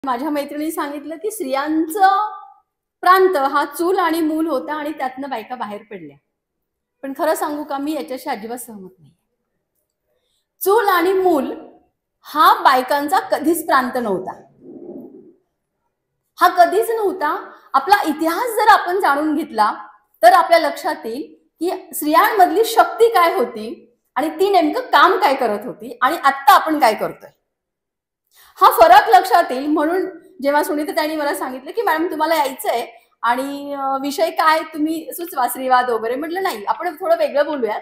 माझ्या मैत्रिणी सांगितलं की स्त्रियांचं प्रांत हा चूल आणि मूल होता आणि त्यातनं बायका बाहेर पडल्या. पण खरं सांगू का, मी याच्याशी अजिबात सहमत नाही. चूल आणि मूल हा बायकांचा कधीच प्रांत नव्हता, हा कधीच नव्हता. आपला इतिहास जर आपण जाणून घेतला तर आपल्या लक्षात येईल की स्त्रियांमधली शक्ती काय होती आणि ती नेमकं काम काय करत होती आणि आता आपण काय करतोय हा फरक लक्षात येईल. म्हणून जेव्हा सुनीताताईंनी मला सांगितलं की मॅडम तुम्हाला यायचंय आणि विषय काय तुम्ही सुचवा, स्त्रीवाद वगैरे, म्हटलं नाही, आपण थोडं वेगळं बोलूयात.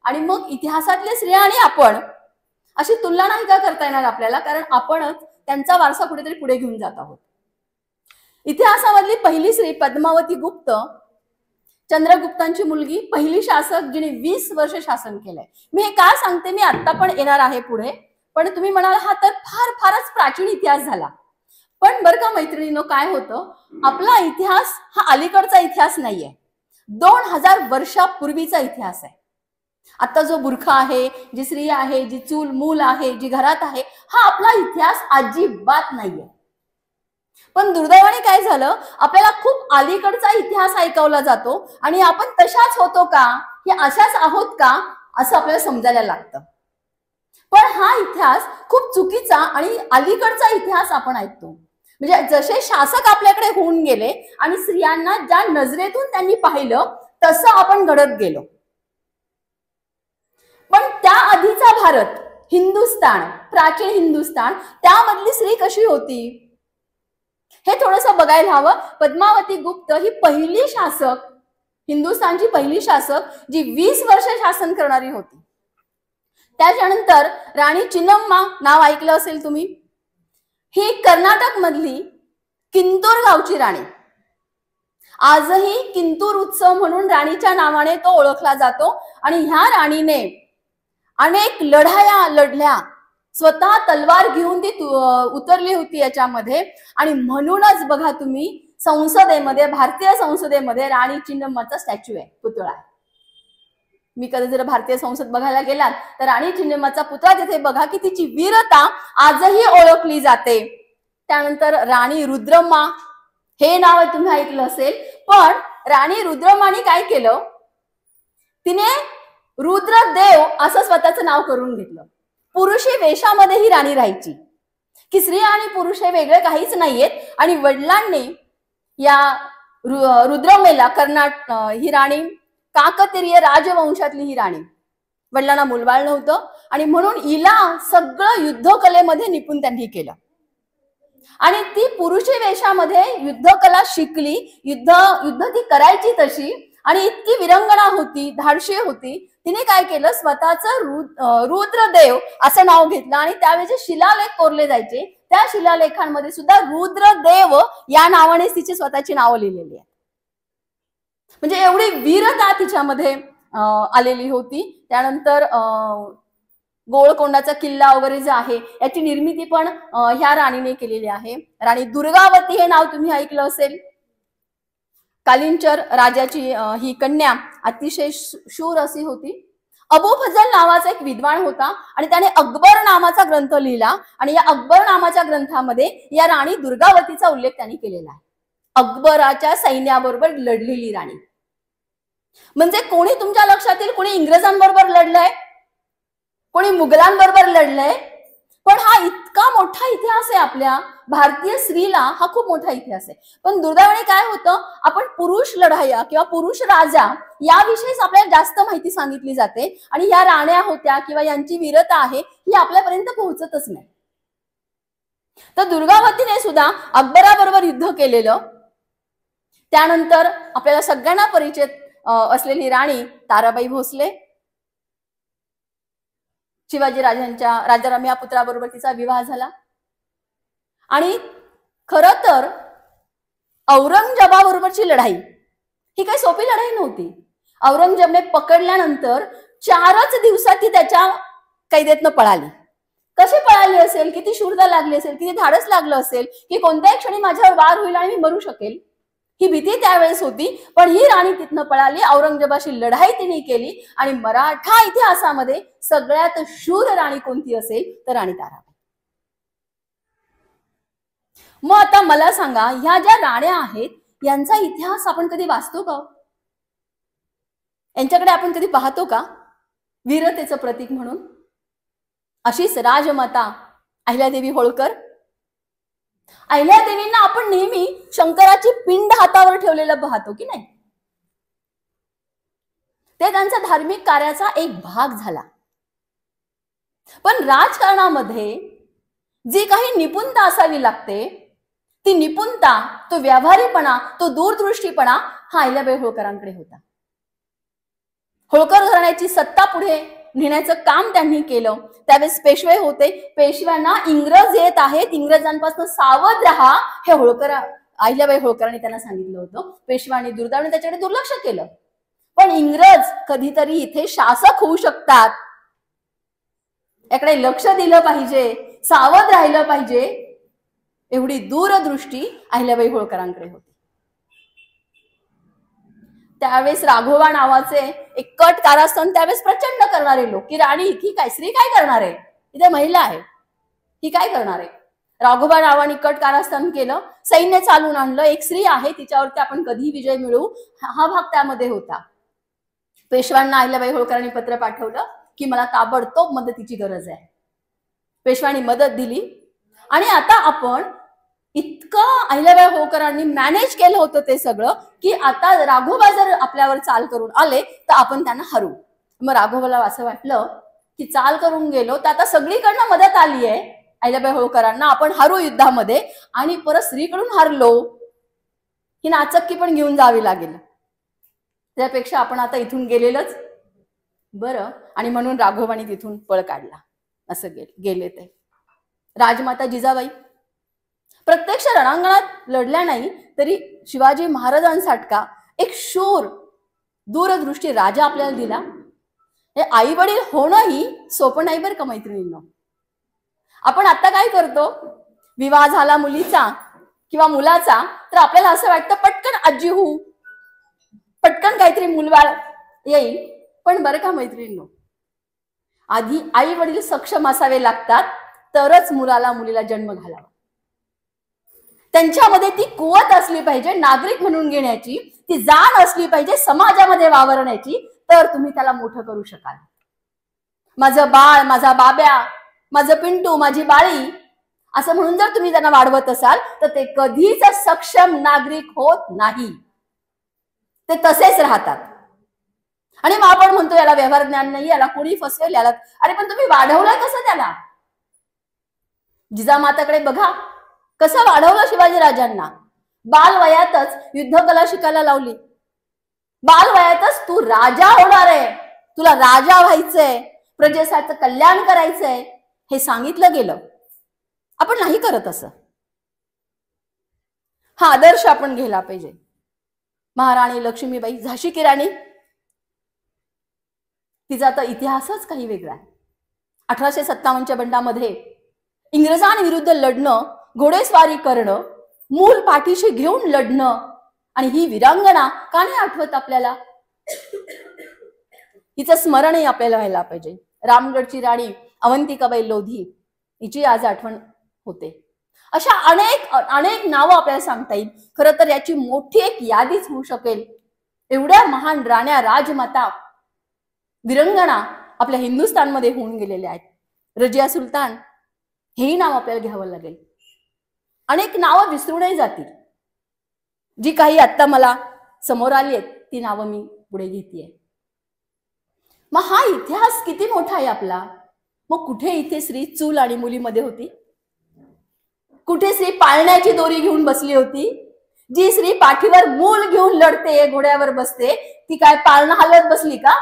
आणि मग इतिहासातल्या स्त्रिया आणि आपण अशी तुलना नाही का करता येणार आपल्याला, कारण आपणच त्यांचा वारसा कुठेतरी पुढे घेऊन जात आहोत. इतिहासामधली पहिली स्त्री पद्मावती गुप्त, चंद्रगुप्तांची मुलगी, पहिली शासक जिने 20 वर्ष शासन केलंय. मी हे का सांगते, मी आता पण येणार आहे पुढे, पण तुम्ही म्हणाल हा तर फारच प्राचीन इतिहास झाला. पण बरं का मैत्रिणींनो, काय होतं, आपला इतिहास हा अलीकडचा इतिहास नाहीये, 2000 वर्षापूर्वीचा इतिहास आहे. आता जो बुरखा आहे, जी स्त्री आहे, जी चूल मूल आहे, जी घरात आहे, हा आपला इतिहास अजिबात नाहीये. पण दुर्दैवाने काय झालं, आपल्याला खूप अलीकडचा इतिहास ऐकवला जातो आणि आपण तशाच होतो का, हे अशाच आहोत का, असं आपल्याला समजायला लागतं. पण हा इतिहास खूप चुकीचा आणि अलीकडचा इतिहास आपण ऐकतो. म्हणजे जसे शासक आपल्याकडे होऊन गेले आणि स्त्रियांना ज्या नजरेतून त्यांनी पाहिलं तसं आपण घडत गेलो. पण त्या आधीचा भारत, हिंदुस्थान, प्राचीन हिंदुस्थान, त्यामधली स्त्री कशी होती हे थोडंसं बघायला हवं. पद्मावती गुप्त ही पहिली शासक, हिंदुस्थानची पहिली शासक, जी 20 वर्ष शासन करणारी होती. त्याच्यानंतर राणी चिन्नम्मा, नाव ऐकलं असेल तुम्ही, ही कर्नाटक मधली किंतूर गावची राणी. आजही किंतूर उत्सव म्हणून राणीच्या नावाने तो ओळखला जातो. आणि ह्या राणीने अनेक लढाया लढल्या, स्वतः तलवार घेऊन ती उतरली होती याच्यामध्ये. आणि म्हणूनच बघा तुम्ही, संसदेमध्ये, भारतीय संसदेमध्ये राणी चिन्नम्माचा स्टॅच्यू आहे, पुतळा आहे. मी कधी जर भारतीय संसद बघायला गेलात तर राणी चिन्नम्माचा पुतळा तिथे बघा की तिची वीरता आजही ओळखली जाते. त्यानंतर राणी रुद्रम्मा, हे नाव तुम्ही ऐकलं असेल. पण राणी रुद्रम्माने काय केलं, तिने रुद्रदेव असं स्वतःचं नाव करून घेतलं. पुरुषी वेशामध्ये ही राणी राहायची, की स्त्री आणि पुरुष हे वेगळे काहीच नाहीयेत. आणि वडिलांनी या रुद्रम्मेला, ही राणी काकतीय राजवंशातली ही राणी, वडिलांना मुलबाळ नव्हतं आणि म्हणून हिला सगळं युद्धकलेमध्ये निपुण त्यांनी केलं. आणि ती पुरुषी वेशामध्ये युद्धकला शिकली, युद्ध ती करायची तशी, आणि इतकी विरंगणा होती, धाडशी होती. तिने काय केलं, स्वतःचं रुद्रदेव असं नाव घेतलं. आणि त्यावेळी जे शिलालेख कोरले जायचे त्या शिलालेखांमध्ये सुद्धा रुद्रदेव या नावाने तिची स्वतःची नावं लिहिलेली आहे. म्हणजे एवढी वीरता तिच्यामध्ये आलेली होती. त्यानंतर गोळकोंडाचा किल्ला वगैरे जे आहे याची निर्मिती पण ह्या राणीने केलेली आहे. राणी दुर्गावती हे नाव तुम्ही ऐकलं असेल. कालिंचर राजाची ही कन्या अतिशय शूर अशी होती. अबू फजल नावाचा एक विद्वान होता आणि त्याने अकबर नावाचा ग्रंथ लिहिला. आणि या अकबर नावाच्या ग्रंथामध्ये या राणी दुर्गावतीचा उल्लेख त्यांनी केलेला आहे. अकबराच्या सैन्याबरोबर लढलेली राणी. म्हणजे कोणी तुमच्या लक्षात येईल, कोणी इंग्रजांबरोबर लढलंय, कोणी मुघलांबरोबर लढलंय. पण हा इतका मोठा इतिहास आहे, आपल्या भारतीय स्त्रीला हा खूप मोठा इतिहास आहे. पण दुर्दैवाने काय होतं, आपण पुरुष लढाया किंवा पुरुष राजा याविषयीच आपल्याला जास्त माहिती सांगितली जाते आणि या राण्या होत्या किंवा यांची वीरता आहे ही आपल्यापर्यंत पोहोचतच नाही. तर दुर्गावतीने सुद्धा अकबराबरोबर युद्ध केलेलं. त्यानंतर आपल्याला सगळ्यांना परिचित असलेली राणी ताराबाई भोसले, शिवाजी राजांच्या राजाराम या पुत्राबरोबर तिचा विवाह झाला. आणि खर तर औरंगजेबाबरोबरची लढाई ही काही सोपी लढाई नव्हती. औरंगजेबने पकडल्यानंतर 4च दिवसात ती त्याच्या कैदेतनं पळाली. कशी पळाली असेल, किती शूरता लागली असेल, किती धाडस लागलं असेल, की कोणत्याही क्षणी माझ्यावर वार होईल आणि मी मरू शकेल, ही भीती त्यावेळेस होती. पण ही राणी तिथनं पळाली, औरंगजेबाशी लढाई तिने केली. आणि मराठा इतिहासामध्ये सगळ्यात शूर राणी कोणती असेल तर राणी ताराबाई. मग आता मला सांगा, ह्या ज्या राण्या आहेत यांचा इतिहास आपण कधी वाचतो का? यांच्याकडे आपण कधी पाहतो का वीरतेचं प्रतीक म्हणून? अशीच राजमाता अहिल्यादेवी होळकर. अहिल्यादेवींना आपण नेहमी शंकराची पिंड हातावर ठेवलेलं पाहतो की नाही? ते त्यांचा धार्मिक कार्याचा एक भाग झाला. पण राजकारणामध्ये जी काही निपुणता असावी लागते, ती निपुणता, तो व्यावहारीपणा, तो दूरदृष्टीपणा हा अहिल्याबाई होळकरांकडे होता. होळकर घराण्याची सत्ता पुढे नेण्याचं काम त्यांनी केलं. त्यावेळेस पेशवे होते. पेशव्यांना इंग्रज येत आहेत, इंग्रजांपासून सावध राहा, हे अहिल्याबाई होळकरांनी त्यांना सांगितलं होतं. पेशव्यांनी दुर्दैवाने त्याच्याकडे दुर्लक्ष केलं. पण इंग्रज कधीतरी इथे शासक होऊ शकतात, याकडे लक्ष दिलं पाहिजे, सावध राहिलं पाहिजे, एवढी दूरदृष्टी अहिल्याबाई होळकरांकडे होती. त्यावेळेस राघोबा नावाचे एक कट कारस्थान त्यावेळेस प्रचंड करणारे लोक, की राणी ही काय, स्त्री काय करणार आहे, इथे महिला आहे, ही काय करणार आहे. राघोबा नावाने कट कारस्थान केलं, सैन्य चालून आणलं, एक स्त्री आहे तिच्यावरती आपण कधी विजय मिळवू, हा भाग त्यामध्ये होता. पेशव्यांना अहिल्याबाई होळकरांनी पत्र पाठवलं की मला ताबडतोब मदतीची गरज आहे. पेशव्यांनी मदत दिली. आणि आता आपण इतकं अहिल्याबाई होळकरांनी मॅनेज केलं होतं ते सगळं, की आता राघोबा जर आपल्यावर चाल करून आले तर आपण त्यांना हरू. मग राघोबाला असं वाटलं की चाल करून गेलो तर आता सगळीकडनं मदत आली आहे अहिल्याबाई होळकरांना, आपण हरू युद्धामध्ये, आणि परत स्त्रीकडून हारलो ही नाचक्की पण घेऊन जावी लागेल, त्यापेक्षा आपण आता इथून गेलेलंच बरं. आणि म्हणून राघोबाने तिथून पळ काढला. असं गेले ते. राजमाता जिजाबाई प्रत्यक्ष रणांगणात लढल्या नाही तरी शिवाजी महाराजांसारखा एक शूर दूरदृष्टी राजा आपल्याला दिला. हे आई वडील होणंही सोपं नाही बरं का मैत्रिणींनो. आपण आता काय करतो, विवाह झाला मुलीचा किंवा मुलाचा तर आपल्याला असं वाटतं पटकन आजी होऊ, पटकन काहीतरी मुलबाळ येईल. पण बरं का मैत्रिणींनो, आधी आई वडील सक्षम असावे लागतात, तरच मुलाला मुलीला जन्म घालावा. त्यांच्यामध्ये ती कुवत असली पाहिजे नागरिक म्हणून घेण्याची, ती जाण असली पाहिजे समाजामध्ये वावरण्याची, तर तुम्ही त्याला मोठं करू शकाल. माझं बाळ, माझा बाब्या, माझं पिंटू, माझी बाळी असं म्हणून जर तुम्ही त्यांना वाढवत असाल तर ते कधीच सक्षम नागरिक होत नाही, ते तसेच राहतात. आणि मग आपण म्हणतो याला व्यवहार ज्ञान नाही, याला कोणी फसवेल, याला. अरे पण तुम्ही वाढवलं कसं त्याला? जिजामाताकडे बघा, कसं वाढवलं शिवाजी राजांना. बाल वयातच युद्धकला शिकायला लावली. बाल वयातच तू राजा होणार आहे, तुला राजा व्हायचंय, प्रजेचं कल्याण करायचंय हे सांगितलं गेलं. आपण नाही करत असं. हा आदर्श आपण घ्यायला पाहिजे. महाराणी लक्ष्मीबाई, झाशी की राणी, तिचा तर इतिहासच काही वेगळा आहे. 1857च्या बंडामध्ये इंग्रजांविरुद्ध लढणं, घोडेस्वारी करणं, मूल पाठीशी घेऊन लढणं, आणि ही वीरांगणा का नाही आठवत आपल्याला? हिचं स्मरणही आपल्याला व्हायला पाहिजे. रामगडची राणी अवंतिकाबाई लोधी, हिची आज आठवण होते. अशा अनेक नावं आपल्याला सांगता येईल. खरं तर याची मोठी एक यादीच होऊ शकेल. एवढ्या महान राण्या, राजमाता, विरंगणा आपल्या हिंदुस्थानमध्ये होऊन गेलेल्या आहेत. रजिया सुलतान हेही नाव आपल्याला घ्यावं लागेल. अनेक नावं विसरूनही जातील. जी काही आता मला समोर आली आहेत ती नावं मी पुढे घेतेय. मग हा इतिहास किती मोठा आहे आपला. मग कुठे इथे स्त्री चूल आणि मुलीमध्ये होती? कुठे स्त्री पाळण्याची दोरी घेऊन बसली होती? जी स्त्री पाठीवर मूल घेऊन लढते, घोड्यावर बसते, ती काय पाळणं हलवत बसली का?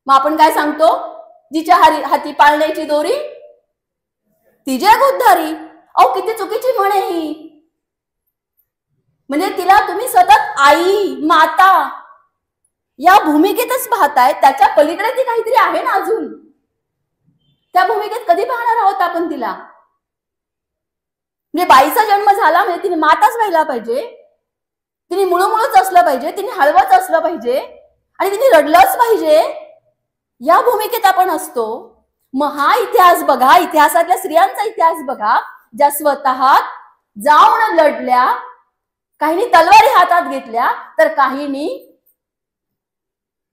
मग आपण काय सांगतो, जिच्या हाती पाळण्याची दोरी ती जग उद्धारी. अहो किती चुकीची म्हण आहे ही. म्हणजे तिला तुम्ही सतत आई, माता या भूमिकेतच पाहताय, त्याच्या पलीकडे ती काहीतरी आहे ना अजून. त्या भूमिकेत कधी पाहणार आहोत आपण तिला? म्हणजे बाईचा जन्म झाला म्हणजे तिने माताच व्हायला पाहिजे, तिने मुळमुळच असलं पाहिजे, तिने हळवच असलं पाहिजे, आणि तिने रडलंच पाहिजे, या भूमिकेत आपण असतो. मग हा इतिहास बघा, इतिहासातल्या स्त्रियांचा इतिहास बघा, ज्या स्वतः जाऊन लढल्या, काहींनी तलवारी हातात घेतल्या, तर काहींनी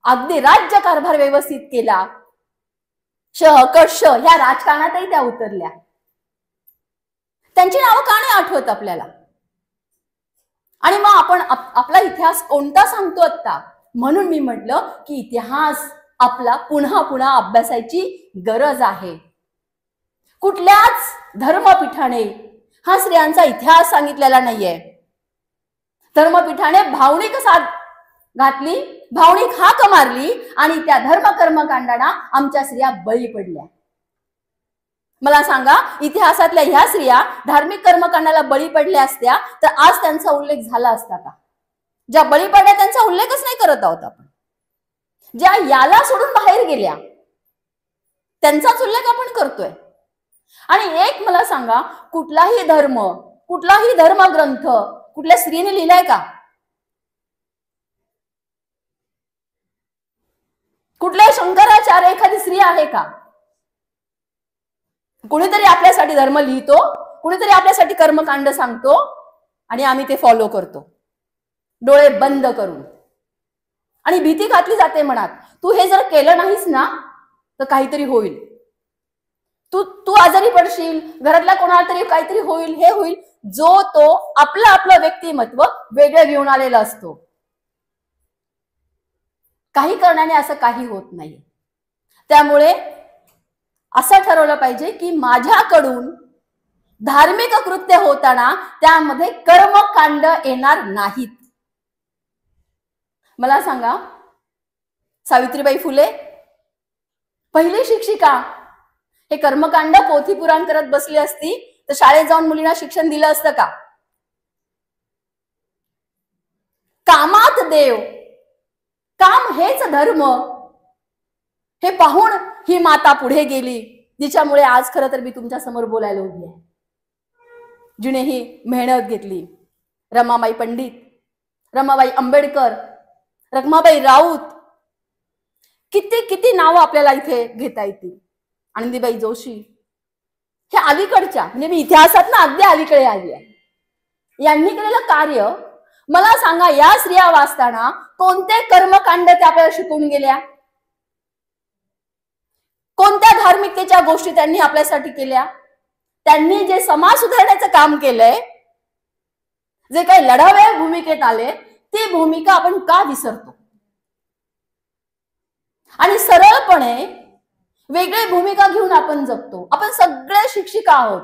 अगदी राज्य कारभार व्यवस्थित केला. ह्या राजकारणातही त्या उतरल्या. त्यांची नावं का नाही आठवत आपल्याला? आणि मग आपण आपला इतिहास कोणता सांगतो आता? म्हणून मी म्हटलं की इतिहास आपला पुन्हा पुन्हा अभ्यासाची गरज आहे. कुठल्याच धर्मपीठाने हा स्त्रियांचा इतिहास सांगितलेला नाहीये. धर्मपीठाने भावनिक साथ घातली, भावनिक हाक मारली आणि त्या धर्म कर्मकांडांना आमच्या स्त्रिया बळी पडल्या. मला सांगा, इतिहासातल्या ह्या स्त्रिया धार्मिक कर्मकांडाला बळी पडल्या असत्या तर आज त्यांचा उल्लेख झाला असता का? ज्या बळी पडल्या त्यांचा उल्लेखच नाही करत आहोत आपण. ज्या याला सोडून बाहेर गेल्या त्यांचाच उल्लेख आपण करतोय. आणि एक मला सांगा, कुठलाही धर्मग्रंथ कुठल्या स्त्रीने लिहिलाय का? कुठल्या शंकराचार्य एखादी स्त्री आहे का? कुणीतरी आपल्यासाठी धर्म लिहितो, कुणीतरी आपल्यासाठी कर्मकांड सांगतो आणि आम्ही ते फॉलो करतो डोळे बंद करून. आणि भीती घातली जाते मनात, तू हे जर केलं नाहीस ना तर काहीतरी होईल, तू आजारी पडशील, घरातल्या कोणाला तरी काहीतरी होईल, हे होईल. जो तो आपलं व्यक्तिमत्व वेगळं घेऊन आलेला असतो. काही कारणाने असं काही होत नाही. त्यामुळे असं ठरवलं पाहिजे की माझ्याकडून धार्मिक कृत्य होताना त्यामध्ये कर्मकांड येणार नाहीत. मला सांगा, सावित्रीबाई फुले पहिली शिक्षिका हे कर्मकांड पोथी पुराण करत बसली असती तर शाळेत जाऊन मुलींना शिक्षण दिलं असतं का? कामात देव, काम हेच धर्म, हे पाहून ही माता पुढे गेली, जिच्यामुळे आज खरं तर मी तुमच्या समोर बोलायला उभी आहे. जिने ही मेहनत घेतली. रमाबाई पंडित, रमाबाई आंबेडकर, रखमाबाई राऊत, किती किती नावं आपल्याला इथे घेता येतील. आनंदीबाई जोशी, हे अलीकडच्या, म्हणजे मी इतिहासात ना अगदी अलीकडे आली आहे, यांनी केलेलं कार्य. मला सांगा, या स्त्रिया वाचताना कोणते कर्मकांड त्या आपल्याला शिकवून गेल्या? कोणत्या धार्मिकतेच्या गोष्टी त्यांनी आपल्यासाठी केल्या? त्यांनी जे समाज सुधारण्याचं काम केलंय, जे काही लढाव्या भूमिकेत आले, ती भूमिका आपण का विसरतो? आणि सरळपणे वेगळी भूमिका घेऊन आपण जगतो. आपण सगळे शिक्षिका आहोत.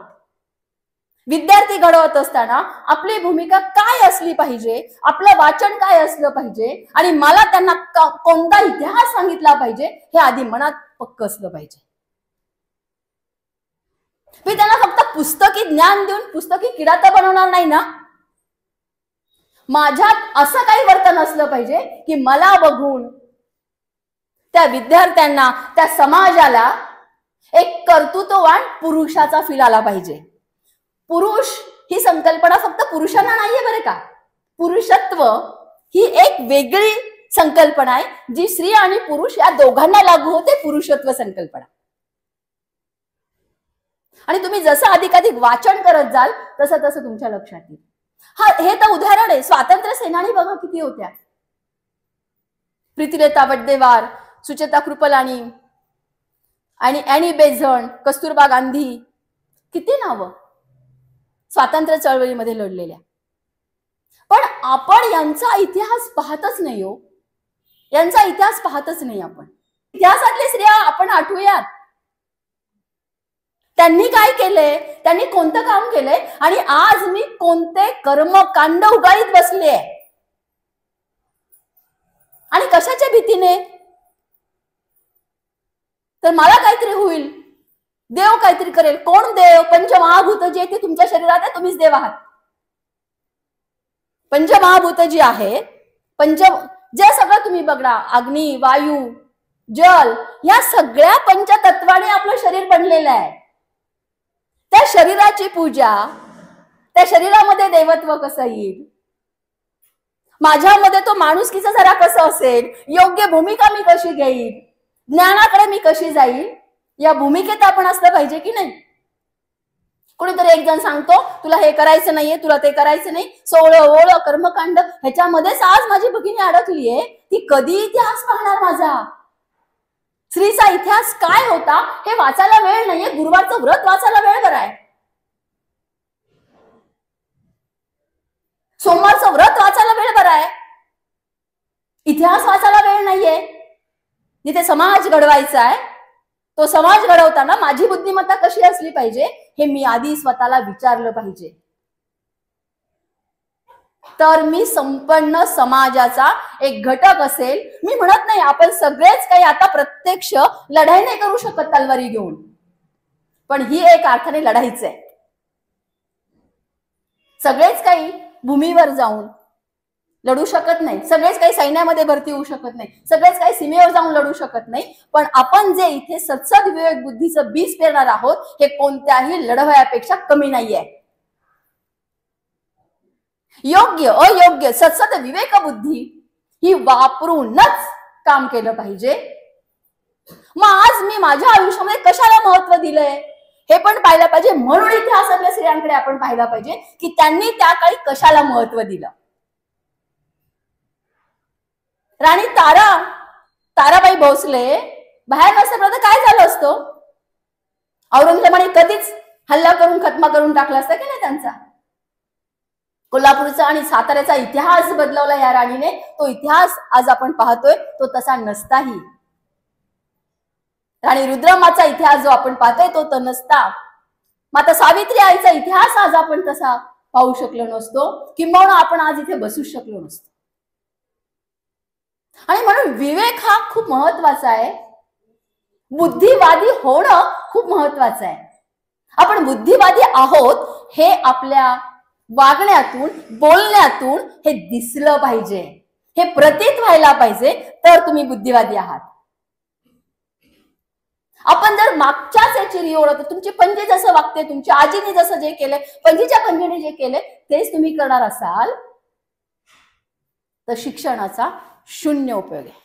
विद्यार्थी घडवत असताना आपली भूमिका काय असली पाहिजे, आपलं वाचन काय असलं पाहिजे आणि मला त्यांना कोणता इतिहास सांगितला पाहिजे हे आधी मनात पक्क असलं पाहिजे. मी त्यांना फक्त पुस्तकी ज्ञान देऊन पुस्तकी किडा तर बनवणार नाही ना. माझ्यात असं काही वर्तन असलं पाहिजे की मला बघून त्या विद्यार्थ्यांना, त्या समाजाला एक कर्तृत्ववान पुरुषाचा फील आला पाहिजे. पुरुष ही संकल्पना फक्त पुरुषांना नाहीये बरं का. पुरुषत्व ही एक वेगळी संकल्पना आहे जी स्त्री आणि पुरुष या दोघांना लागू होते. पुरुषत्व संकल्पना. आणि तुम्ही जसं अधिकाधिक वाचन करत जाल तसं तसं तुमच्या लक्षात येईल. हे तर उदाहरण आहे. स्वातंत्र्य सेनानी बघा किती होत्या. प्रीतिलता वड्डेवार, सुचेता कृपलानी आणि ॲनी बेझंट, कस्तुरबा गांधी, किती नावं स्वातंत्र्य चळवळीमध्ये लढलेल्या. पण आपण यांचा इतिहास पाहतच नाही हो. यांचा इतिहास पाहतच नाही आपण. इतिहासातली स्त्रिया आपण आठवूयात. त्यांनी काय केलंय, त्यांनी कोणतं काम केलंय आणि आज मी कोणते कर्मकांड उगाळीत बसले आणि कशाच्या भीतीने? तर मला काहीतरी होईल, देव काहीतरी करेल. कोण देव? पंचमहाभूत जे ते तुमच्या शरीरात आहे, तुम्हीच देव आहात. पंचमहाभूत जी आहे, जे सगळं तुम्ही बघा, अग्नी, वायू, जल, या सगळ्या पंचतत्वाने आपलं शरीर बनलेलं आहे. त्या शरीराची पूजा, त्या शरीरामध्ये देवत्व कसं येईल, माझ्यामध्ये तो माणुसकीचा जरा कसं असेल, योग्य भूमिका मी कशी घेईल, ज्ञानाकडे मी कशी जाईल, या भूमिकेत आपण असलं पाहिजे की नाही. कोणीतरी एक जण सांगतो तुला हे करायचं नाहीये, तुला ते करायचं नाही, सोहळं ओळ कर्मकांड ह्याच्यामध्येच आज माझी भगिनी अडकलीये. ती कधी इतिहास पाहणार माझा? स्त्रीचा इतिहास काय होता हे वाचायला वेळ नाहीये. गुरुवारचं व्रत वाचायला वेळ बरं आहे, सोमवारचं व्रत वाचायला वेळ बरं आहे, इतिहास वाचायला वेळ नाहीये. जिथे समाज घडवायचा आहे तो समाज घडवताना माझी बुद्धिमत्ता कशी असली पाहिजे हे मी आधी स्वतःला विचारलं पाहिजे. तर मी संपन्न समाजाचा एक घटक असेल. मी म्हणत नाही आपण सगळेच काही आता प्रत्यक्ष लढाई नाही करू शकत तलवारी घेऊन, पण ही एक अर्थाने लढाईच आहे. सगळेच काही भूमीवर जाऊन लढू शकत नाही, सगळेच काही सैन्यामध्ये भरती होऊ शकत नाही, सगळेच काही सीमेवर जाऊन लढू शकत नाही. पण आपण जे इथे सत्सद विवेक बुद्धीचं बीज पेरणार आहोत हे कोणत्याही लढवयापेक्षा कमी नाहीये. योग्य अयोग्य सत्सद विवेक बुद्धी ही वापरूनच काम केलं पाहिजे. मग आज मी माझ्या आयुष्यामध्ये कशाला महत्व दिलंय हे पण पाहिलं पाहिजे. म्हणून इतिहासातल्या स्त्रियांकडे आपण पाहिलं पाहिजे की त्यांनी त्या काळी कशाला महत्व दिलं. राणी ताराबाई भोसले बाहेर नसल्यापर्यंत काय झालं असतं? औरंगजेबाने कधीच हल्ला करून खत्मा करून टाकला असता की नाही त्यांचा. कोल्हापूरचा आणि साताऱ्याचा इतिहास बदलवला या राणीने. तो इतिहास आज आपण पाहतोय तो तसा नसताही. राणी रुद्रमाचा इतिहास जो आपण पाहतोय तो तर नसता. माता सावित्री आईचा इतिहास आज आपण तसा पाहू शकलो नसतो, किंबहुना आपण आज इथे बसू शकलो नसतो. आणि म्हणून विवेक हा खूप महत्वाचा आहे. बुद्धिवादी होणं खूप महत्वाचं आहे. आपण बुद्धिवादी आहोत हे आपल्या वागण्यातून बोलण्यातून हे दिसलं पाहिजे, हे प्रतीत व्हायला पाहिजे, तर तुम्ही बुद्धिवादी आहात. आपण जर मागच्याच याची रिओळत तुमची पणजी जसं वागते, तुमच्या आजीने जसं जे केलंय, पणजीच्या पणजीने जे केलंय तेच तुम्ही करणार असाल तर शिक्षणाचा शून्य उपयोग आहे.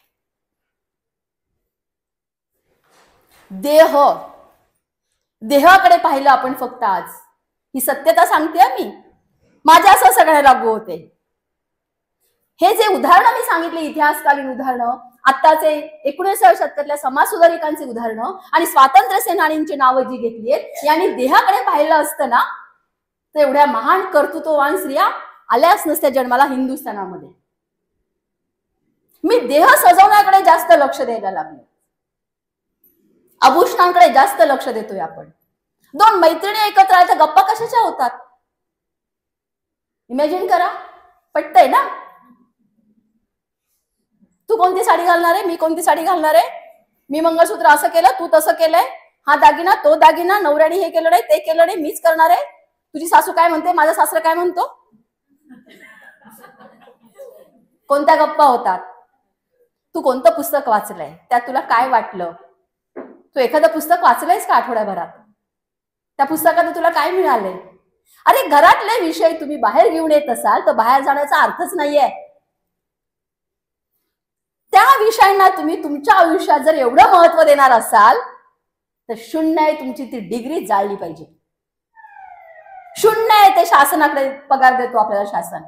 देहाकडे पाहिलं आपण फक्त आज. ही सत्यता सांगते मी, माझ्या असं सगळ्या लागू होते. हे जे उदाहरणं मी सांगितले इतिहासकालीन उदाहरणं, आत्ताचे 19व्या शतकातल्या समाज सुधारिकांची उदाहरणं आणि स्वातंत्र्य सेनानींची नावं जी घेतली आहेत, यांनी देहाकडे पाहिलं असतं ना तर एवढ्या महान कर्तृत्ववान स्त्रिया आल्याच नसत्या जन्माला हिंदुस्थानामध्ये. मी देह सजवण्याकडे जास्त लक्ष द्यायला लागलो, आभूषणांकडे जास्त लक्ष देतोय आपण. दोन मैत्रिणी एकत्र आल्या तर गप्पा कशाच्या होतात? इमॅजिन करा, पटतंय ना? तू कोणती साडी घालणार आहे, मी कोणती साडी घालणार आहे, मी मंगळसूत्र असं केलं, तू तसं केलंय, हा दागिना तो दागिना, नवऱ्याने हे केलं नाही ते केलं नाही, मीच करणार आहे, तुझी सासू काय म्हणते, माझा सासरा काय म्हणतो. कोणत्या गप्पा होतात? तू कोणतं पुस्तक वाचलंय, त्यात तुला काय वाटलं? तू एखादं पुस्तक वाचलंयस का आठवड्याभरात? त्या पुस्तकात तुला काय मिळालंय? अरे घरातले विषय तुम्ही बाहेर घेऊन येत असाल तर बाहेर जाण्याचा अर्थच नाहीये. त्या विषयांना तुम्ही तुमच्या आयुष्यात जर एवढं महत्व देणार असाल तर शून्य आहे तुमची ती डिग्री जाळली पाहिजे. शून्य आहे ते शासनाकडे पगार देतो आपल्याला शासन.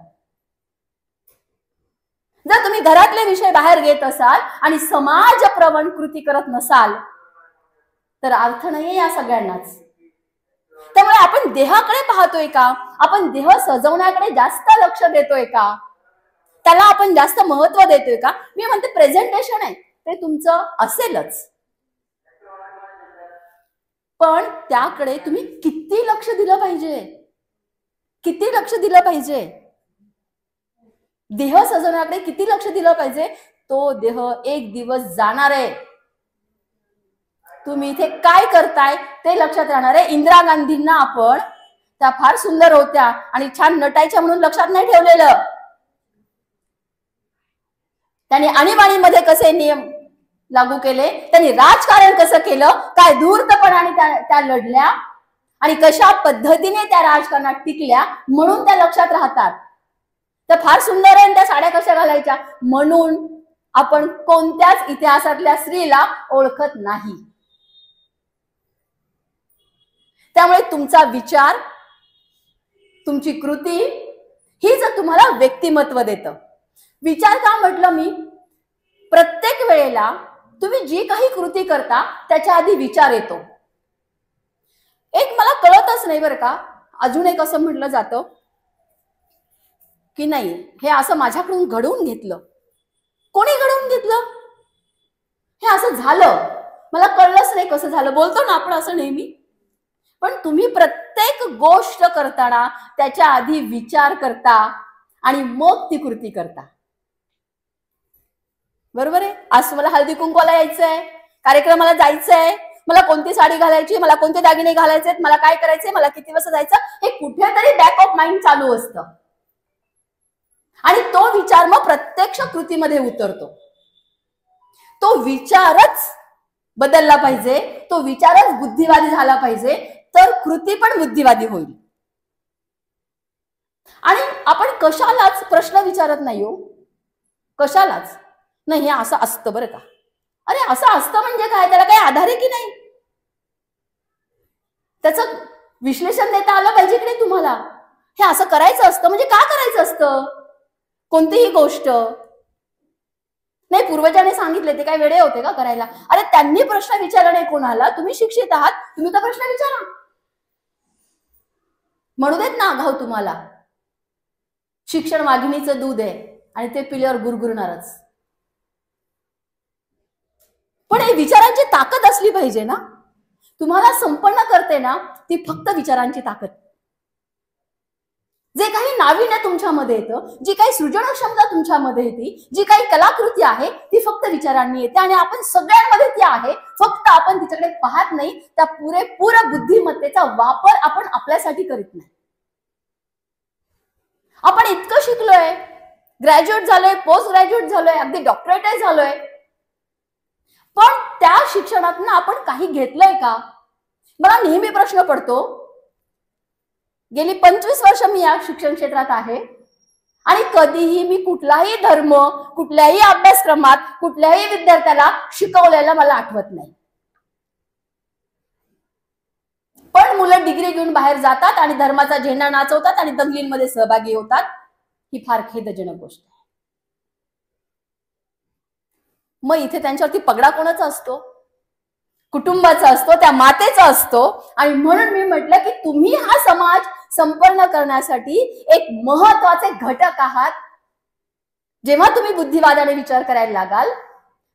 जर तुम्ही घरातले विषय बाहेर घेत असाल आणि समाज प्रवण कृती करत नसाल तर अर्थ नाहीये या सगळ्यांनाच. त्यामुळे आपण देहाकडे पाहतोय का? आपण देह सजवण्याकडे जास्त लक्ष देतोय का? त्याला आपण जास्त महत्व देतोय का? मी म्हणते प्रेझेंटेशन आहे ते तुमचं असेलच, पण त्याकडे तुम्ही किती लक्ष दिलं पाहिजे, किती लक्ष दिलं पाहिजे? देह सजवण्याकडे किती लक्ष दिलं पाहिजे? तो देह एक दिवस जाणार आहे. तुम्ही इथे काय करताय ते लक्षात राहणार आहे. इंदिरा गांधींना आपण त्या फार सुंदर होत्या आणि छान नटायच्या म्हणून लक्षात नाही ठेवलेलं. त्यांनी आणीबाणीमध्ये कसे नियम लागू केले, त्यांनी राजकारण कसं केलं, काय धूर्तपणाने त्या लढल्या आणि कशा पद्धतीने त्या राजकारणात टिकल्या म्हणून त्या लक्षात राहतात. तर फार सुंदर आहे. त्या साड्या कशा घालायच्या म्हणून आपण कोणत्याच इतिहासातल्या स्त्रीला ओळखत नाही. त्यामुळे तुमचा विचार, तुमची कृती ही जर तुम्हाला व्यक्तिमत्व देतं. विचार का म्हटलं मी? प्रत्येक वेळेला तुम्ही जी काही कृती करता त्याच्या आधी विचार येतो. एक मला कळतच नाही बरं का, अजून एक असं म्हटलं जातं की नाही हे असं माझ्याकडून घडवून घेतलं. कोणी घडवून घेतलं? हे असं झालं, मला कळलंच नाही कसं झालं. बोलतो ना आपण असं नेहमी, पण तुम्ही प्रत्येक गोष्ट करताना त्याच्या आधी विचार करता आणि मग ती कृती करता. बरोबर आहे? आज मला हळदी कुंकवाला यायचंय, कार्यक्रमाला जायचंय, मला कोणती साडी घालायची, मला कोणते दागिने घालायचे, मला काय करायचंय, मला किती वाजता जायचं, हे कुठेतरी बॅक ऑफ माइंड चालू असतं आणि तो विचार मग प्रत्यक्ष कृतीमध्ये उतरतो. तो विचारच बदलला पाहिजे, तो विचारच बुद्धिवादी झाला पाहिजे, तर कृती पण बुद्धिवादी होईल. आणि आपण कशालाच प्रश्न विचारत नाही हो, कशालाच नाही. हे असं असतं बरं का, अरे असं असतं म्हणजे काय, त्याला काही आधार आहे की नाही, त्याचं विश्लेषण देता आलं पाहिजे की नाही तुम्हाला. हे असं करायचं असतं म्हणजे का करायचं असतं कोणतीही गोष्ट? नाही, पूर्वजांनी सांगितले, ते काय वेडे होते का करायला? अरे त्यांनी प्रश्न विचारला नाही कोणाला, तुम्ही शिक्षित आहात, तुम्ही तर प्रश्न विचारा. म्हणू देत ना आघाव तुम्हाला. शिक्षण वाघिणीचं दूध आहे आणि ते पिल्यावर गुरगुरणारच. पण हे विचारांची ताकद असली पाहिजे ना. तुम्हाला संपन्न करते ना ती फक्त विचारांची ताकद. जे काही नाविन्य तुमच्यामध्ये येतं, जी काही सृजन क्षमता तुमच्यामध्ये येते, जी काही कलाकृती आहे ती फक्त विचारांनी येते आणि आपण सगळ्यांमध्ये ती आहे, फक्त आपण तिच्याकडे पाहत नाही. त्या पुरेपूर बुद्धिमत्तेचा वापर आपण आपल्यासाठी करीत नाही. आपण इतकं शिकलोय, ग्रॅज्युएट झालोय, पोस्ट ग्रॅज्युएट झालोय, अगदी डॉक्टरेट झालोय, पण त्या शिक्षणातून आपण काही घेतलंय का? मला नेहमी प्रश्न पडतो. गेली 25 वर्ष मी या शिक्षण क्षेत्रात आहे आणि कधीही मी कुठलाही धर्म, कुठल्याही अभ्यासक्रमात, कुठल्याही विद्यार्थ्याला शिकवलेलं मला आठवत नाही. पण मुलं डिग्री घेऊन बाहेर जातात आणि धर्माचा झेंडा नाचवतात आणि दंगलींमध्ये सहभागी होतात. ही फार खेदजनक गोष्ट आहे. मग इथे त्यांच्यावरती पगडा कोणाचा असतो? कुटुंबाचा असतो, त्या मातेचा असतो. आणि म्हणून मी म्हटलं की तुम्ही हा समाज संपन्न करण्यासाठी एक महत्वाचे घटक आहात. जेव्हा तुम्ही बुद्धिवादाने विचार करायला लागाल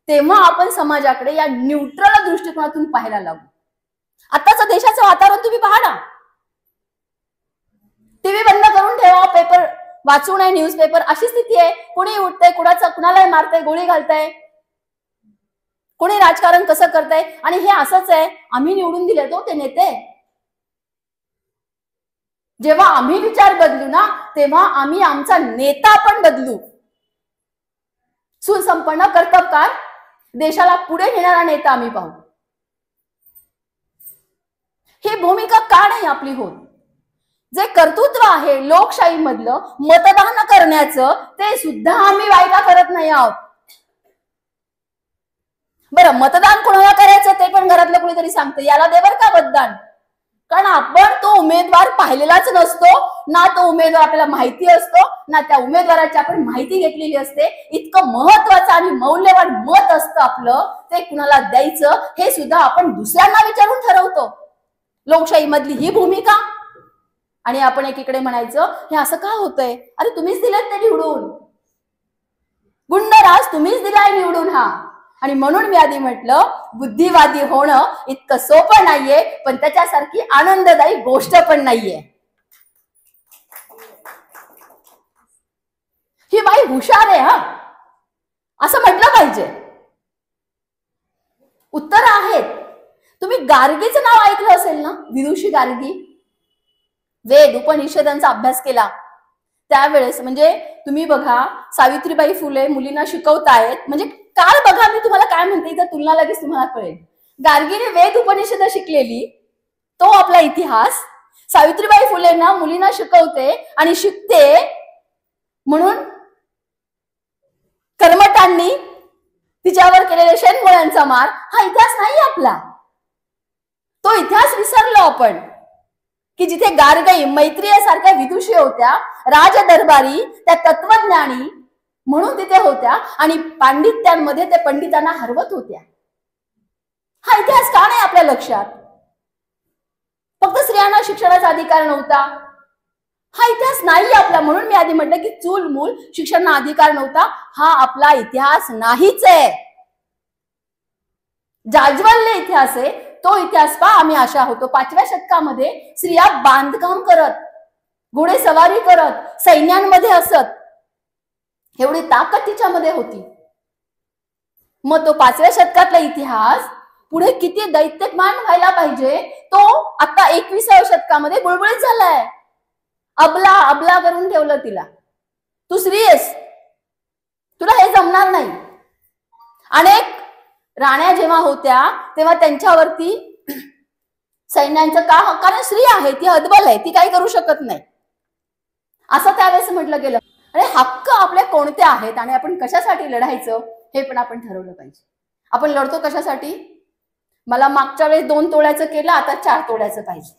तेव्हा आपण समाजाकडे या न्यूट्रल दृष्टिकोनातून पाहायला लागू. आताचं देशाचं वातावरण तुम्ही पहा ना. टीव्ही बंद करून ठेवा, पेपर वाचू नये, न्यूजपेपर, अशी स्थिती आहे. कोणी उठतंय, कुणाला मारतंय, गोळी घालतंय, कोणी राजकारण कसं करतंय. आणि हे असंच आहे, आम्ही निवडून दिले तो ते नेते. जेव्हा आम्ही विचार बदलू ना तेव्हा आम्ही आमचा नेता पण बदलू. सुसंपन्न, कर्तबगार, देशाला पुढे नेणारा नेता आम्ही पाहू. ही भूमिका का नाही आपली होत? जे कर्तृत्व आहे लोकशाही मधलं मतदान करण्याचं, ते सुद्धा आम्ही वायदा करत नाही आहोत. बरं, मतदान कोणाला करायचं ते पण घरातलं कोणीतरी सांगतं, याला दे बरं का मतदान. कारण आपण तो उमेदवार पाहिलेलाच नसतो ना, तो उमेदवार आपल्याला माहिती असतो ना, त्या उमेदवाराची आपण माहिती घेतलेली असते. इतकं महत्वाचं आणि मौल्यवान मत असतं आपलं, ते कुणाला द्यायचं हे सुद्धा आपण दुसऱ्यांना विचारून ठरवतो. लोकशाही मधली ही भूमिका. आणि आपण एकीकडे म्हणायचं हे असं का होतंय? अरे तुम्हीच दिलेत ते निवडून, गुंडराज तुम्हीच दिलाय निवडून हा. आणि म्हणून मी आधी म्हटलं बुद्धिवादी होणं इतकं सोपं नाहीये, पण त्याच्यासारखी आनंददायी गोष्ट पण नाहीये. ही बाई हुशार आहे हा, असं म्हटलं पाहिजे. उत्तर आहेत. तुम्ही गार्गीचं नाव ऐकलं असेल ना, विदुषी गार्गी. वेद उपनिषदांचा अभ्यास केला त्यावेळेस, म्हणजे तुम्ही बघा सावित्रीबाई फुले मुलींना शिकवतायत, म्हणजे काळ बघा मी तुम्हाला काय म्हणते, इथं तुलना लगेच तुम्हाला कळेल. गार्गीने वेद उपनिषद शिकलेली, तो आपला इतिहास. सावित्रीबाई फुलेंना मुलींना शिकवते आणि शिकते म्हणून कर्मटांनी तिच्यावर केलेले शेणगोळ्यांचा मार, हा इतिहास नाही आपला. तो इतिहास विसरलो आपण. की जिथे गारगाई मैत्रिय सारख्या विदुषी होत्या, राजदरबारी त्या तत्वज्ञानी म्हणून तिथे होत्या आणि पांडित्यांमध्ये ते पंडितांना हरवत होत्या. हा इतिहास का नाही आपल्या लक्षात? फक्त स्त्रियांना शिक्षणाचा अधिकार नव्हता हा इतिहास नाही आपला. म्हणून मी आधी म्हटलं की चूल मूल शिक्षणाचा अधिकार नव्हता हा आपला इतिहास नाहीच आहे. जाज्वल्य इतिहास आहे तो इतिहास पहा. आम्ही अशा होतो 5व्या शतकामध्ये स्त्रिया बांधकाम करत, घोडेसवारी करत, सैन्यांमध्ये असत, एवढी ताकद तिच्यामध्ये होती. मग तो 5व्या शतकातला इतिहास पुढे किती दैत्यमान व्हायला पाहिजे तो आता 21व्या शतकामध्ये बुळबुळीत झालाय. अबला अबला करून ठेवलं तिला. तू स्त्री आहेस, तुला हे जमणार नाही. अनेक राण्या जेव्हा होत्या तेव्हा त्यांच्यावरती सैन्यांचं का, कारण स्त्री आहे, ती हतबल आहे, ती काही करू शकत नाही असं त्यावेळेस म्हटलं गेलं. अरे हक्क आपले कोणते आहेत आणि आपण कशासाठी लढायचं हे पण आपण ठरवलं पाहिजे. आपण लढतो कशासाठी? मला मागच्या वेळेस 2 तोळ्याचं केलं, आता 4 तोळ्याचं पाहिजे.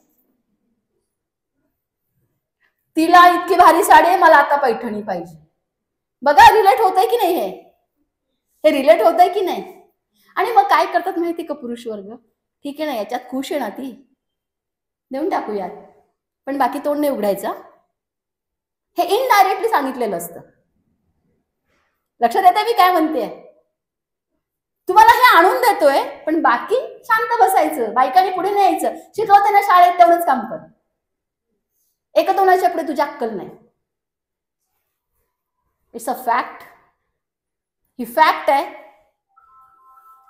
तिला इतकी भारी साडी आहे, मला आता पैठणी पाहिजे. बघा रिलेट होतंय की नाही? हे रिलेट होतंय की नाही? आणि मग काय करतात माहिती का पुरुष वर्ग? ठीक आहे ना, याच्यात खुश आहे ना, ती देऊन टाकूयात, पण बाकी तोंड नाही उघडायचा. हे इनडायरेक्टली सांगितलेलं असतं. लक्षात येते मी काय म्हणते? तुम्हाला हे आणून देतोय पण बाकी शांत बसायचं, बायकांनी पुढे नाही यायचं. शिकवते ना शाळेत तेवढंच काम कर, एका दोनाच्या पुढे तुझी अक्कल नाही. It's a fact. He fact आहे,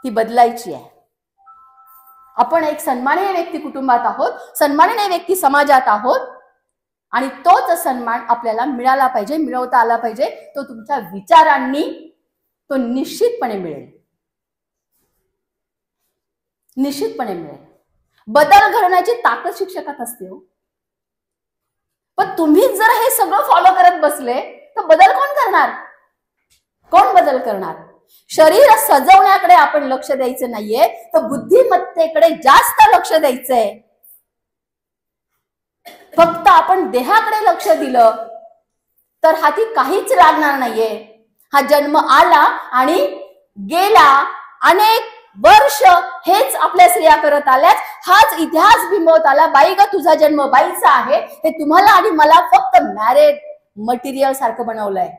ती बदलायची आहे. आपण एक सन्माननीय व्यक्ती कुटुंबात आहोत, सन्माननीय व्यक्ती समाजात आहोत आणि तोच सन्मान आपल्याला मिळाला पाहिजे, मिळवता आला पाहिजे. तो तुमच्या विचारांनी तो निश्चितपणे मिळेल, निश्चितपणे मिळेल. बदल घडवण्याची ताकद शिक्षकात असते हो. पण तुम्हीच जर हे सगळं फॉलो करत बसले तर बदल कोण करणार? कोण बदल करणार? शरीर सजवण्याकडे आपण लक्ष द्यायचं नाहीये, तर बुद्धिमत्तेकडे जास्त लक्ष द्यायचंय. फक्त आपण देहाकडे लक्ष दिलं तर हाती काहीच लागणार नाहीये. हा जन्म आला आणि गेला, अनेक वर्ष हेच आपल्या स्त्रिया करत आल्यात. हाच इतिहास बिंबवत आला. बाई ग तुझा जन्म बाईचा आहे, हे तुम्हाला आणि मला फक्त मॅरेज मटेरियल सारखं बनवलंय.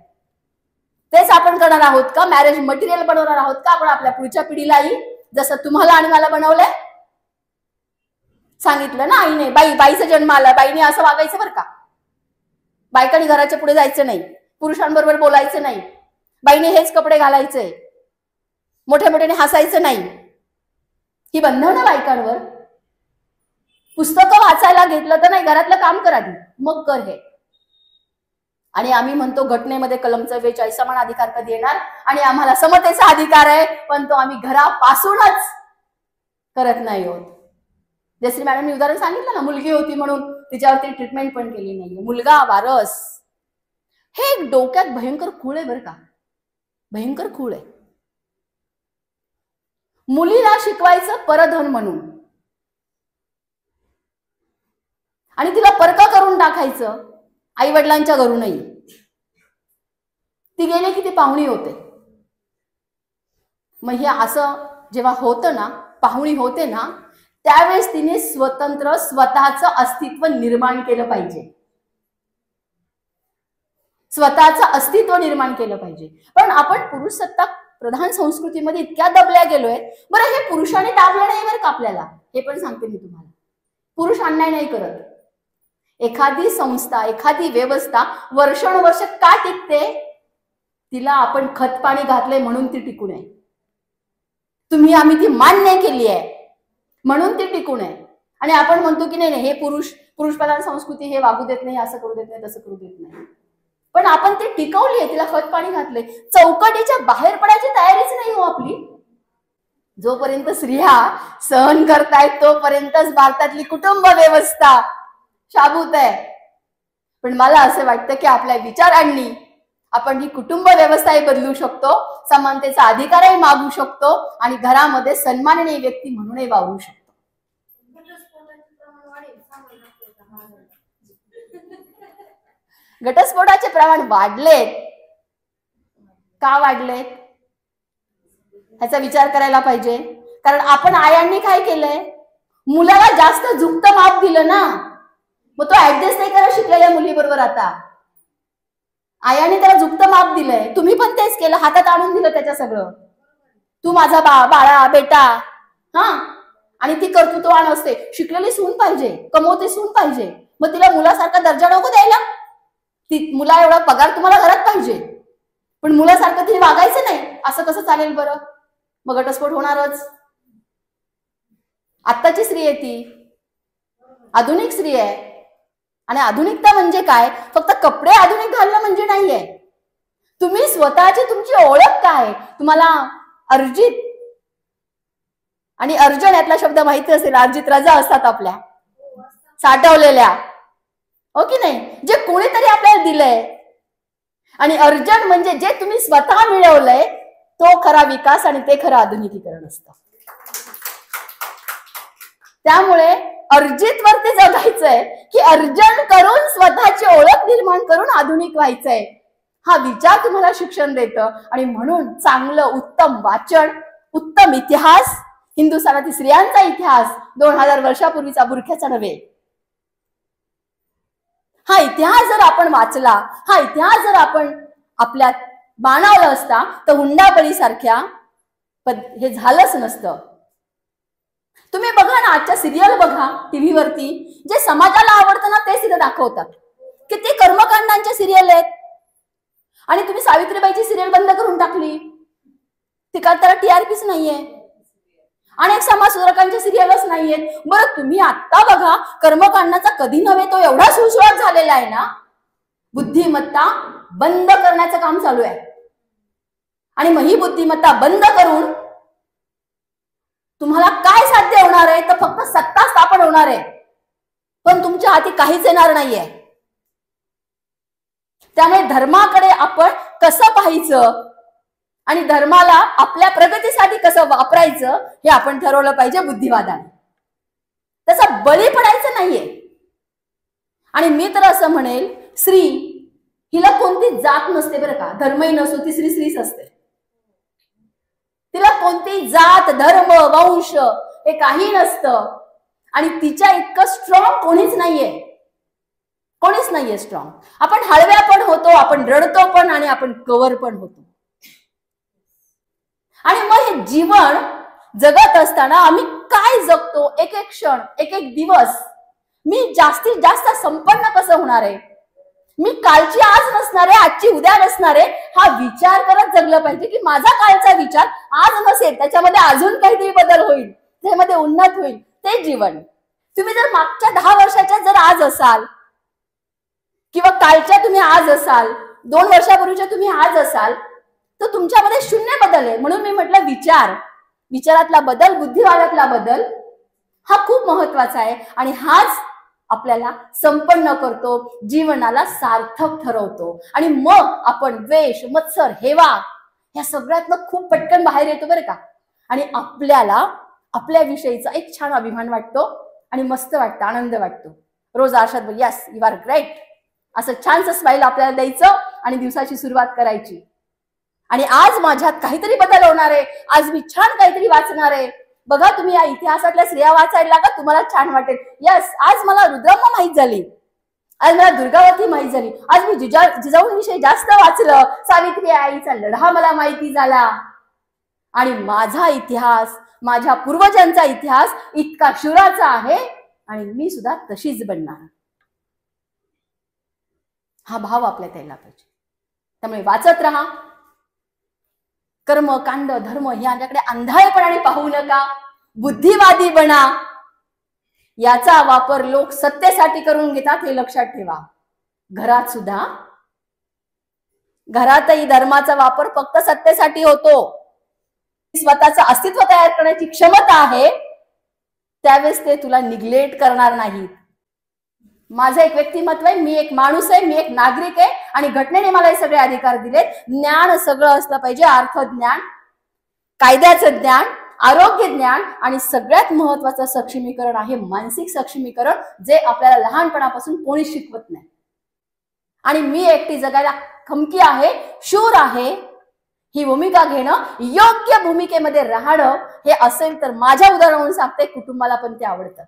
तेच आपण करणार आहोत का? मॅरेज मटेरियल बनवणार आहोत का आपण आपल्या पुढच्या पिढीलाही, जसं तुम्हाला आणि मला बनवलंय? सांगितलं ना आईने, बाईचा जन्म आला, बाईने असं वागायचं बरं का. बायकांनी घराच्या पुढे जायचं नाही, पुरुषांबरोबर बोलायचं नाही, बाईने हेच कपडे घालायचे, मोठ्या मोठ्याने हसायचं नाही. ही बंधनं बायकांवर. पुस्तकं वाचायला घेतलं तर नाही, घरातलं काम करा मग कर हे. आणि आम्ही म्हणतो घटनेमध्ये कलम 44 समान अधिकार कधी येणार, आणि आम्हाला समतेचा अधिकार आहे, पण तो आम्ही घरापासूनच करत नाही होत. जयश्री मॅडमनी उदाहरण सांगितलं ना, मुलगी होती म्हणून तिच्यावरती ट्रीटमेंट पण केली नाहीये. मुलगा वारस, हे एक डोक्यात भयंकर खूळ आहे बरं का, भयंकर खूळ आहे. मुलीला शिकवायचं परधन म्हणून आणि तिला परका करून टाकायचं आई वडिलांच्या घरूनही. ती गेली की ती पाहुणी होते. मग हे असं जेव्हा होतं ना, पाहुणी होते ना, त्यावेळेस तिने स्वतंत्र स्वतःचं अस्तित्व निर्माण केलं पाहिजे, स्वतःचं अस्तित्व निर्माण केलं पाहिजे. पण आपण पुरुष सत्ताक प्रधान संस्कृतीमध्ये इतक्या दबल्या गेलोय. बरं, हे पुरुषाने दाबलं नाही बरं का आपल्याला, हे पण सांगते मी तुम्हाला. पुरुष अन्याय नाही करत. एखादी संस्था, एखादी व्यवस्था वर्षानुवर्ष का टिकते? तिला आपण खत पाणी घातले म्हणून ती टिकू नये. तुम्ही आम्ही ती मान्य केली आहे म्हणून ती टिकू नये. आणि आपण म्हणतो की नाही हे पुरुष प्रधान संस्कृती, हे वागू देत नाही, असं करू देत नाही, तसं करू देत नाही. पण आपण ती टिकवली आहे, तिला खत पाणी घातले. चौकटीच्या बाहेर पडायची तयारीच नाही हो आपली. जोपर्यंत स्त्रिया सहन करतायत तोपर्यंतच भारतातली कुटुंब व्यवस्था शाबूत आहे. पण मला असं वाटतं की आपल्या विचारांनी आपण ही कुटुंब व्यवस्थाही बदलू शकतो, समानतेचा अधिकारही मागू शकतो आणि घरामध्ये सन्माननीय व्यक्ती म्हणूनही वावरू शकतो. घटस्फोटाचे प्रमाण वाढलेत. का वाढलेत ह्याचा विचार करायला पाहिजे. कारण आपण आयांनी काय केलंय, मुलाला जास्त झुकतं माप दिलं ना, मग तो ऍडजस्ट नाही करा शिकलेल्या मुलीबरोबर. आता आयाने त्याला झुकतं माप दिलंय, तुम्ही पण तेच केलं, हातात आणून दिलं त्याच्या सगळं. तू माझा बाळा बेटा, हा, आणि ती कर्तृत्ववान असते, शिकलेली सून पाहिजे, कमवते सून पाहिजे, मग तिला मुलासारखा दर्जा नको द्यायला. ती मुला एवढा पगार तुम्हाला घरात पाहिजे, पण मुलासारखं तिने वागायचं नाही, असं कसं चालेल बरं? मग घटस्फोट होणारच. आत्ताची स्त्री आहे ती आधुनिक स्त्री आहे. आणि आधुनिकता म्हणजे काय, फक्त कपडे आधुनिक घालणं म्हणजे नाहीये. तुम्ही स्वतःची तुमची ओळख काय, तुम्हाला अर्जित आणि अर्जन यातला शब्द माहिती असेल, अर्जित रजा असतात आपल्या साठवलेल्या, हो की नाही, जे कोणीतरी आपल्याला दिलंय. आणि अर्जन म्हणजे जे तुम्ही स्वतः मिळवलंय, तो खरा विकास आणि ते खरं आधुनिकीकरण असतं. त्यामुळे अर्जित वरती जगायचंय की अर्जन करून स्वतःची ओळख निर्माण करून आधुनिक व्हायचंय, हा विचार तुम्हाला शिक्षण देतं. आणि म्हणून चांगलं उत्तम वाचन, उत्तम इतिहास, हिंदुस्थानातील स्त्रियांचा इतिहास 2000 वर्षापूर्वीचा बुरख्याचा नव्हे, हा इतिहास जर आपण वाचला, हा इतिहास जर आपण आपल्यात बाणवला असता, तर हुंडाबळी सारख्या हे झालंच नसतं. तुम्ही बघा ना, आजच्या सिरियल बघा टीव्हीवरती, जे समाजाला आवडतं ना तेच तिथे दाखवतात. किती कर्मकांडांच्या सिरियल आहेत. आणि तुम्ही सावित्रीबाईची सिरियल बंद करून टाकली, ती का त्याला टीआरपीच नाहीये. अनेक समाज सुधारकांच्या सिरियलच नाहीयेत. बरं तुम्ही आता बघा, कर्मकांडाचा कधी नव्हे तो एवढा सुळसुळाट झालेला आहे ना, बुद्धिमत्ता बंद करण्याचं काम चालू आहे. आणि मग ही बुद्धिमत्ता बंद करून तुम्हाला काय साध्य होणार आहे, तर फक्त सत्ता स्थापन होणार आहे, पण तुमच्या हाती काहीच येणार नाहीये. त्यामुळे धर्माकडे आपण कसं पाहायचं आणि धर्माला आपल्या प्रगतीसाठी कसं वापरायचं हे आपण ठरवलं पाहिजे बुद्धिवादाने. त्याचा बळी पडायचं नाहीये. आणि मी तर असं म्हणेल, स्त्री हिला कोणती जात नसते बरं का, धर्मही नसतो, ती स्त्री स्त्रीच असते. तिला कोणती जात धर्म वंश हे काही नसतं. आणि तिच्या इतकं स्ट्रॉंग कोणीच नाहीये, कोणीच नाहीये स्ट्रॉंग. आपण हळव्या पण होतो, आपण रडतो पण, आणि आपण कवर पण होतो. आणि मग हे जीवन जगत असताना आम्ही काय जगतो, एक एक क्षण, एक एक दिवस, मी जास्तीत जास्त संपन्न कसं होणार आहे, मी कालची आज नसणार आहे, आजची उद्या नसणार आहे, हा विचार करत जगलं पाहिजे की माझा कालचा विचार आज नसेल, त्याच्यामध्ये अजून काहीतरी बदल होईल, त्यामध्ये उन्नत होईल, ते जीवन. तुम्ही जर मागच्या 10 वर्षाच्या जर आज असाल, किंवा कालच्या तुम्ही आज असाल, 2 वर्षापूर्वीच्या तुम्ही आज असाल, तर तुमच्यामध्ये शून्य बदल आहे. म्हणून मी म्हटलं विचारातला बदल, बुद्धिवादातला बदल हा खूप महत्वाचा आहे. आणि हाच आपल्याला संपन्न करतो, जीवनाला सार्थक ठरवतो. आणि मग आपण द्वेष, मत्सर, हेवा या सगळ्यातनं खूप पटकन बाहेर येतो बरं का. आणि आपल्याला आपल्याविषयीचा एक छान अभिमान वाटतो आणि मस्त वाटतं, आनंद वाटतो. रोज आरशात बोल, यस यू आर ग्रेट, असं छानसं स्माईल आपल्याला द्यायचं आणि दिवसाची सुरुवात करायची. आणि आज माझ्यात काहीतरी बदल होणार आहे, आज मी छान काहीतरी वाचणार आहे. बघा तुम्ही या इतिहासातल्या स्त्रिया वाचायला का तुम्हाला छान वाटेल. यस, आज मला रुद्रम्मा माहित झाली, आज मला दुर्गावती माहित झाली, आज मी जिजाऊंविषयी जास्त वाचलं, सावित्री आईचा लढा मला माहिती झाला. आणि माझा इतिहास, माझ्या पूर्वजांचा इतिहास इतका शूराचा आहे आणि मी सुद्धा तशीच बनणार. हा भाव आपल्यात यायला पाहिजे. त्यामुळे वाचत राहा. कर्म कांड धर्म याच्याकडे अंधाळेपणाने पाहू नका, बुद्धिवादी बना. याचा वापर लोक सत्तेसाठी करून घेतात हे लक्षात ठेवा. घरात सुद्धा, घरातही धर्माचा वापर फक्त सत्तेसाठी होतो. स्वतःचं अस्तित्व तयार करण्याची क्षमता आहे, त्यावेळेस ते तुला निग्लेक्ट करणार नाहीत. माझं एक व्यक्तिमत्व आहे, मी एक माणूस आहे, मी एक नागरिक आहे आणि घटनेने मला हे सगळे अधिकार दिलेत. ज्ञान सगळं असलं पाहिजे, अर्थ ज्ञान, कायद्याचं ज्ञान, आरोग्य ज्ञान आणि सगळ्यात महत्वाचं सक्षमीकरण आहे मानसिक सक्षमीकरण, जे आपल्याला लहानपणापासून कोणी शिकवत नाही. आणि मी एकटी जगायला खमकी आहे, शूर आहे, ही भूमिका घेणं, योग्य भूमिकेमध्ये राहणं हे असेल तर माझ्या उदाहरणावरून सांगते, कुटुंबाला पण ते आवडतं.